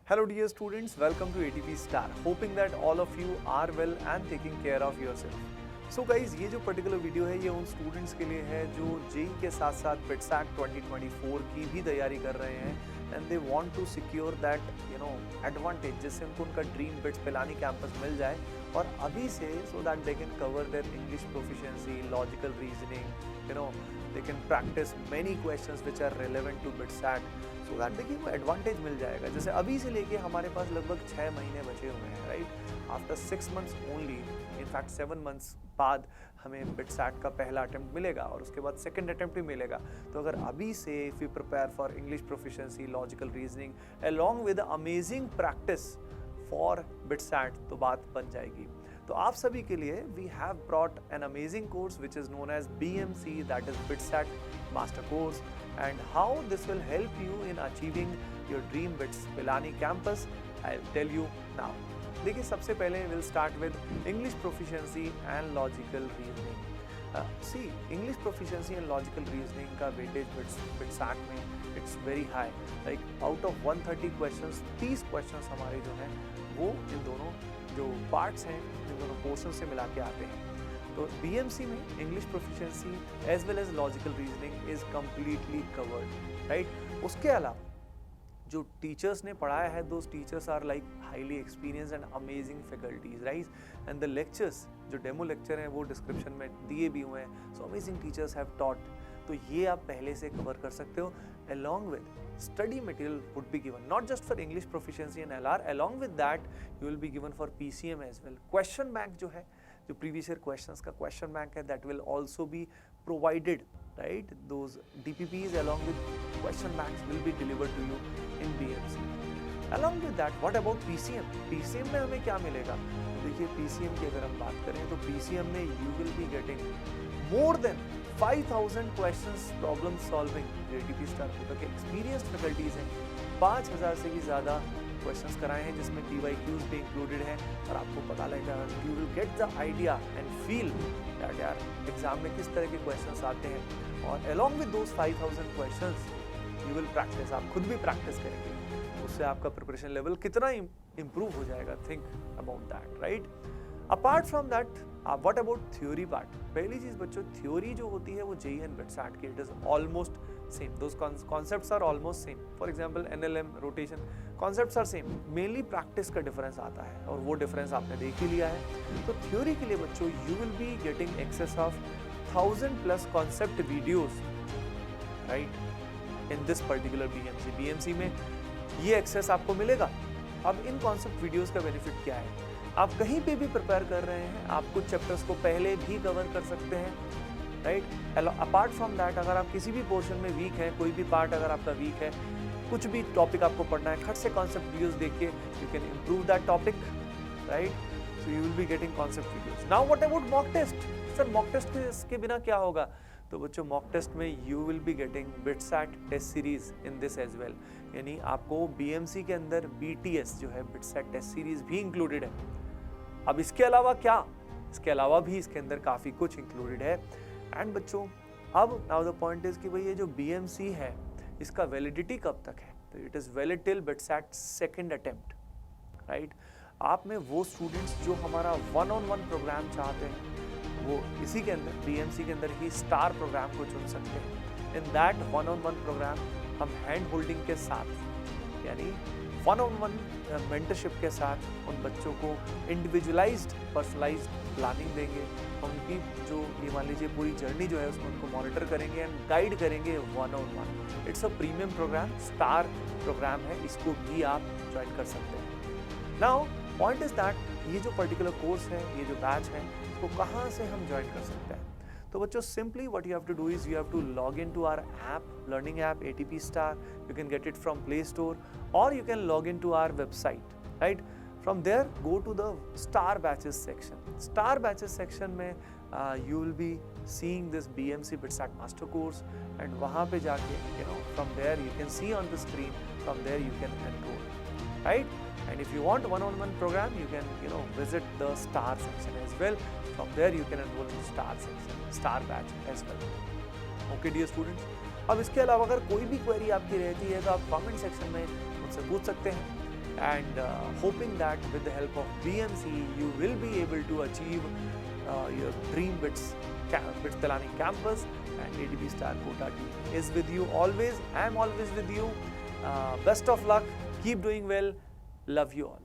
Hello dear students, welcome to ATP Star. Hoping that all of you are well and taking care of yourself. So guys, ये जो particular video है ये उन students के लिए है जो जेई के साथ साथ बिट्सैट 2024 की भी तैयारी कर रहे हैं and they want to secure that advantage, जिससे उनको उनका ड्रीम बिट्स पिलानी कैंपस मिल जाए और अभी से so that they can cover their English proficiency, logical reasoning, they can practise many questions which are relevant to BITSAT, so that देखिए वो एडवांटेज मिल जाएगा। जैसे अभी से लेके हमारे पास लगभग 6 महीने बचे हुए हैं, right? After 6 months only, in fact 7 months बाद हमें बिट्सैट का पहला अटेम्प्ट मिलेगा और उसके बाद सेकंड अटेम्प्ट भी मिलेगा। तो अगर अभी से if you prepare for English proficiency, logical reasoning along with amazing practice for BITSAT, तो बात बन जाएगी। तो आप सभी के लिए we have brought an amazing course which is known as BMC, that is BITSAT master course, and how this will help you in achieving your dream BITS Pilani campus, I'll tell you now. देखिए, सबसे पहले we'll start with English proficiency and logical reasoning. See, English proficiency and logical reasoning का weightage बिट्सैट में it's very high. Like out of 130 questions, 30 questions हमारे जो हैं वो इन दोनों जो parts हैं, इन दोनों portions से मिला के आते हैं। तो BMC में English proficiency as well as logical reasoning is completely covered, right? उसके अलावा जो टीचर्स ने पढ़ाया है, those teachers are like highly experience and amazing faculties, right? And the lectures, जो डेमो लेक्चर हैं वो डिस्क्रिप्शन में दिए भी हुए हैं। So amazing teachers have taught, तो ये आप पहले से कवर कर सकते हो। along with study material would be given not just for English proficiency and LR, along with that you will be given for PCM as well. Question bank जो है, जो previous year questions का question bank है, that will also be provided, right? Those DPPs along with question banks will be delivered to you in BMC. Along with that, what about PCM? PCM में हमें क्या मिलेगा? देखिए, PCM की अगर हम बात करें तो PCM में you will be getting more than 5000 questions problem solving। ATP star Kota के एक्सपीरियंस्ड फैकल्टीज हैं, 5000 से भी ज़्यादा क्वेश्चंस कराए हैं जिसमें TYQs भी इंक्लूडेड हैं और आपको पता लगेगा, you will get the idea and feel that यार एग्जाम में किस तरह के क्वेश्चंस आते हैं। और along with those 5000 questions you will practice, आप खुद भी प्रैक्टिस करेंगे, उससे आपका प्रिपरेशन लेवल कितना इम्प्रूव हो जाएगा। Think about that, right? Apart from that, what about theory part? पहली चीज बच्चों, थ्योरी जो होती है वो जेईई एंड बिट्सैट की, it is almost same, those concepts are almost same. For example NLM, rotation, concepts are same, mainly practice का difference आता है और वो डिफरेंस आपने देख ही लिया है। तो थ्योरी के लिए बच्चों you will be getting access of 1000+ concept videos, right, in this particular BMC में ये एक्सेस आपको मिलेगा। अब इन कॉन्सेप्ट वीडियोज का बेनिफिट क्या है? आप कहीं पे भी प्रिपेयर कर रहे हैं, आप कुछ चैप्टर्स को पहले भी कवर कर सकते हैं, राइट? अपार्ट फ्रॉम दैट, अगर आप किसी भी पोर्शन में वीक हैं, कोई भी पार्ट अगर आपका वीक है, कुछ भी टॉपिक आपको पढ़ना है, खट से कॉन्सेप्ट वीडियोस देख के you can improve that topic, right? So you will be getting concept videos. Now what about mock test? Sir mock test के बिना क्या होगा? तो बच्चों, मॉक टेस्ट में you will be getting BITSAT test series in this as well, यानी आपको BMC के अंदर BTS जो है बिट्सैट टेस्ट सीरीज भी इंक्लूडेड है। अब इसके अलावा क्या? इसके अलावा भी इसके अंदर काफ़ी कुछ इंक्लूडेड है। एंड बच्चों, अब नाउ द पॉइंट इज कि भाई ये जो BMC है इसका वैलिडिटी कब तक है? तो it is valid till BITSAT second attempt, right? आप में वो स्टूडेंट्स जो हमारा 1-on-1 प्रोग्राम चाहते हैं वो इसी के अंदर BMC के अंदर ही स्टार प्रोग्राम को चुन सकते हैं। इन दैट 1-on-1 प्रोग्राम हम हैंड होल्डिंग के साथ, यानी 1-on-1 मेंटरशिप के साथ उन बच्चों को इंडिविजुअलाइज्ड पर्सनलाइज्ड प्लानिंग देंगे। उनकी जो ये मान लीजिए पूरी जर्नी जो है उसमें उनको मॉनिटर करेंगे एंड गाइड करेंगे 1-on-1। It's a premium program, star program है, इसको भी आप ज्वाइन कर सकते हैं। नाउ पॉइंट इज दैट ये जो पर्टिकुलर कोर्स है, ये जो बैच है, इसको कहाँ से हम ज्वाइन कर सकते हैं? तो बच्चों, simply what you have to do is you have to log into our app, learning app ATP Star. You can get it from Play Store or you can log into our website, right? From there, go to the Star Batches section. Star Batches section में you will be seeing this BMC Bitsat Master Course, and वहाँ पे जाके from there you can see on the screen. From there you can enroll, right? And if you want 1-on-1 program, you can visit the Star section as well. From there you can enroll in Star section, Star batch as well. Okay dear students, अब इसके अलावा अगर कोई भी query आपकी रहती है तो आप कमेंट सेक्शन में मुझसे पूछ सकते हैं। and hoping that with the help of BMC you will be able to achieve your dream BITS Pilani campus, and ATP Star Kota team is with you always. I am always with you. Best of luck, keep doing well, love you all.